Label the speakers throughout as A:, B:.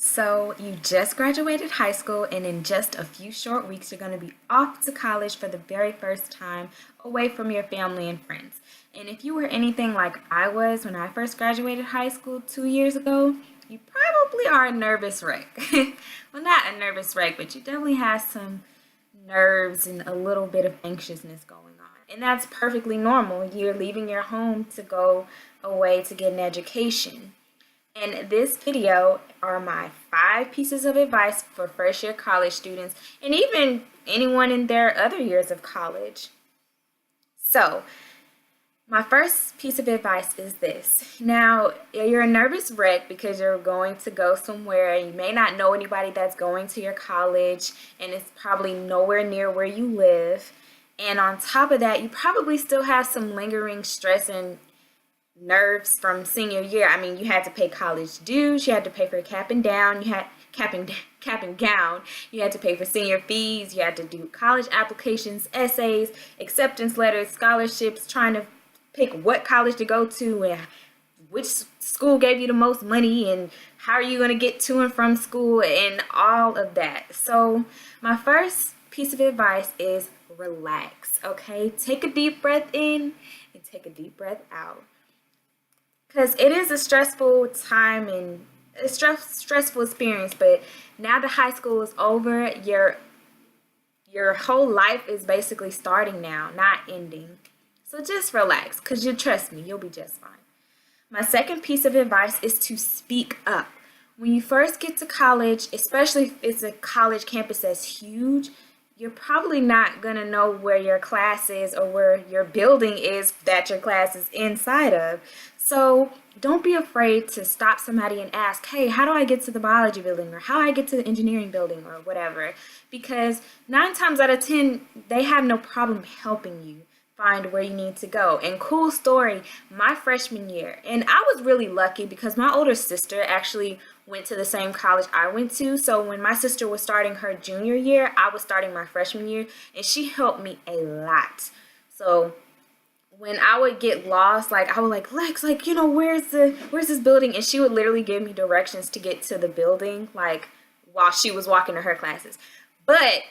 A: So you just graduated high school, and in just a few short weeks, you're going to be off to college for the very first time, away from your family and friends. And if you were anything like I was when I first graduated high school 2 years ago, you probably are a nervous wreck. Well, not a nervous wreck, but you definitely have some nerves and a little bit of anxiousness going on. And that's perfectly normal. You're leaving your home to go away to get an education. In this video are my 5 pieces of advice for first year college students and even anyone in their other years of college. So, my first piece of advice is this. Now, you're a nervous wreck because you're going to go somewhere. You may not know anybody that's going to your college, and it's probably nowhere near where you live. And on top of that, you probably still have some lingering stress and nerves from senior year. I mean, you had to pay college dues, you had to pay for cap and down, you had cap and gown, you had to pay for senior fees, you had to do college applications, essays, acceptance letters, scholarships, trying to pick what college to go to and which school gave you the most money and how are you going to get to and from school and all of that. So my first piece of advice is relax, okay? Take a deep breath in and take a deep breath out. Because it is a stressful time and a stressful experience, but now that high school is over, your whole life is basically starting now, not ending. So just relax, because you trust me, you'll be just fine. My second piece of advice is to speak up. When you first get to college, especially if it's a college campus that's huge, you're probably not going to know where your class is or where your building is that your class is inside of. So don't be afraid to stop somebody and ask, hey, how do I get to the biology building, or how do I get to the engineering building, or whatever? Because 9 times out of 10, they have no problem helping you find where you need to go. And cool story, my freshman year, and I was really lucky because my older sister actually went to the same college I went to. So when my sister was starting her junior year, I was starting my freshman year, and she helped me a lot. So when I would get lost, like I would like, Lex, like, where's this building? And she would literally give me directions to get to the building, like while she was walking to her classes. But,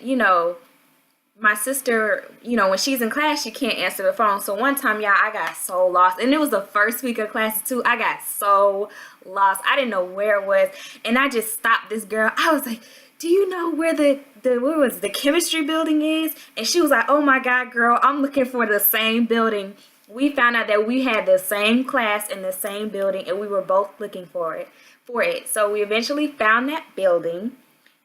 A: my sister, when she's in class, she can't answer the phone. So one time, y'all, I got so lost. And it was the first week of classes too. I got so lost. I didn't know where it was. And I just stopped this girl. I was like, do you know where the chemistry building is? And she was like, oh my God, girl, I'm looking for the same building. We found out that we had the same class in the same building, and we were both looking for it. So we eventually found that building.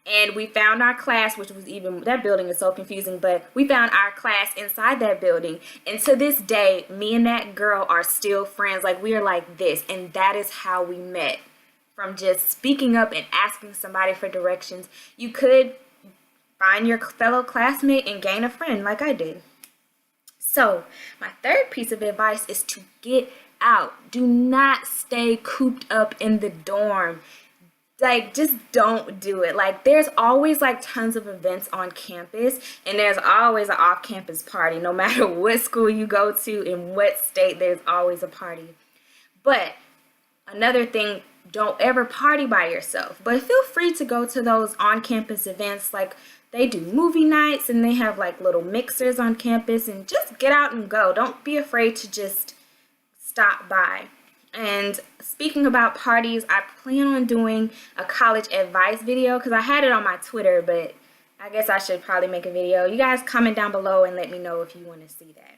A: And we found our class, which was that building is so confusing, but we found our class inside that building. And to this day, me and that girl are still friends. Like, we are like this. And that is how we met. From just speaking up and asking somebody for directions. You could find your fellow classmate and gain a friend like I did. So, my third piece of advice is to get out. Do not stay cooped up in the dorm. Like, just don't do it. Like, there's always like tons of events on campus, and there's always an off-campus party. No matter what school you go to, in what state, there's always a party. But another thing, don't ever party by yourself. But feel free to go to those on-campus events. Like, they do movie nights, and they have like little mixers on campus, and just get out and go. Don't be afraid to just stop by. And speaking about parties, I plan on doing a college advice video because I had it on my Twitter, but I guess I should probably make a video. You guys comment down below and let me know if you want to see that.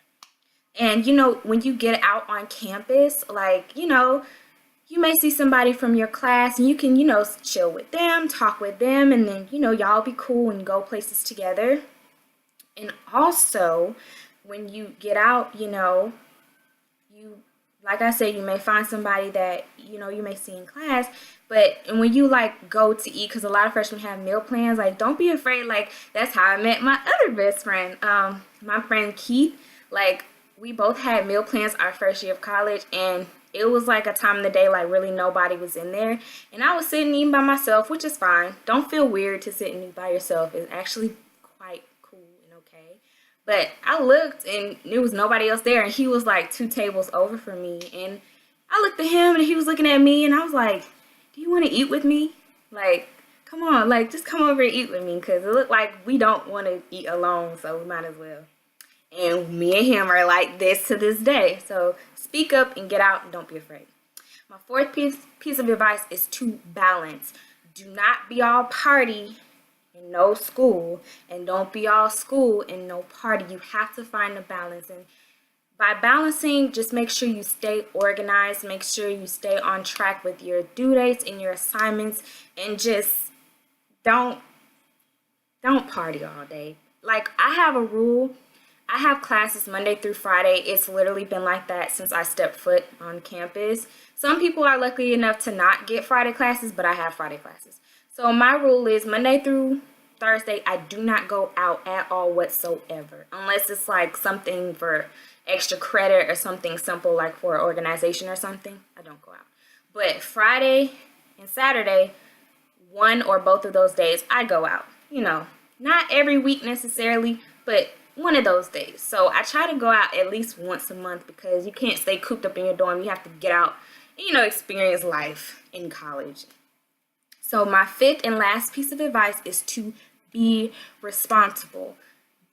A: And when you get out on campus, like, you may see somebody from your class, and you can, chill with them, talk with them, and then, y'all be cool and go places together. And also, when you get out, like I said, you may find somebody that, you may see in class, and when you, like, go to eat, because a lot of freshmen have meal plans, like, don't be afraid. Like, that's how I met my other best friend, my friend Keith. Like, we both had meal plans our first year of college, and it was, like, a time of the day, like, really nobody was in there, and I was sitting eating by myself, which is fine. Don't feel weird to sit and eat by yourself. It's actually quite cool and okay. But I looked, and there was nobody else there, and he was like 2 tables over from me. And I looked at him, and he was looking at me, and I was like, do you want to eat with me? Like, come on, like, just come over and eat with me because it looked like we don't want to eat alone, so we might as well. And me and him are like this to this day. So speak up and get out and don't be afraid. My fourth piece of advice is to balance. Do not be all party and no school, and don't be all school and no party. You have to find a balance. And by balancing, just make sure you stay organized, make sure you stay on track with your due dates and your assignments, and just don't party all day. Like, I have a rule. I have classes Monday through Friday. It's literally been like that since I stepped foot on campus. Some people are lucky enough to not get Friday classes, but I have Friday classes. So my rule is Monday through Thursday, I do not go out at all whatsoever, unless it's like something for extra credit or something simple like for an organization or something. I don't go out. But Friday and Saturday, one or both of those days, I go out. You know, not every week necessarily, but one of those days. So I try to go out at least once a month because you can't stay cooped up in your dorm. You have to get out and, you know, experience life in college. So my fifth and last piece of advice is to be responsible.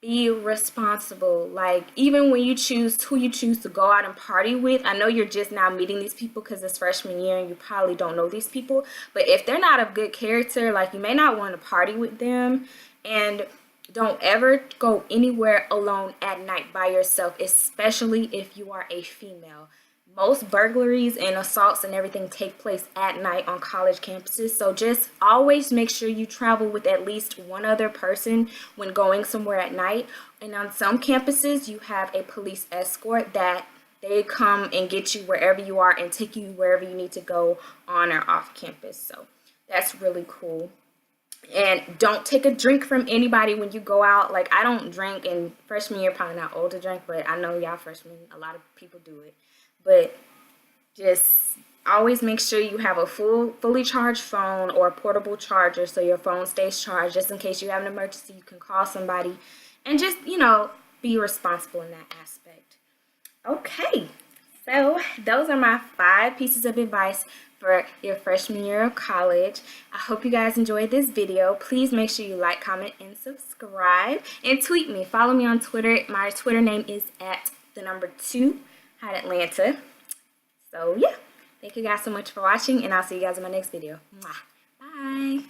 A: Be responsible. Like, even when you choose who you choose to go out and party with, I know you're just now meeting these people because it's freshman year and you probably don't know these people. But if they're not of good character, like, you may not want to party with them. And don't ever go anywhere alone at night by yourself, especially if you are a female. Most burglaries and assaults and everything take place at night on college campuses. So just always make sure you travel with at least one other person when going somewhere at night. And on some campuses, you have a police escort that they come and get you wherever you are and take you wherever you need to go on or off campus. So that's really cool. And don't take a drink from anybody when you go out. Like, I don't drink, and freshman year probably not old to drink, but I know y'all freshmen, a lot of people do it. But just always make sure you have a fully charged phone or a portable charger so your phone stays charged just in case you have an emergency. You can call somebody and just, you know, be responsible in that aspect. Okay, so those are my 5 pieces of advice for your freshman year of college. I hope you guys enjoyed this video. Please make sure you like, comment, and subscribe. And tweet me. Follow me on Twitter. My Twitter name is @2 Hot Atlanta. So yeah, thank you guys so much for watching, and I'll see you guys in my next video. Bye.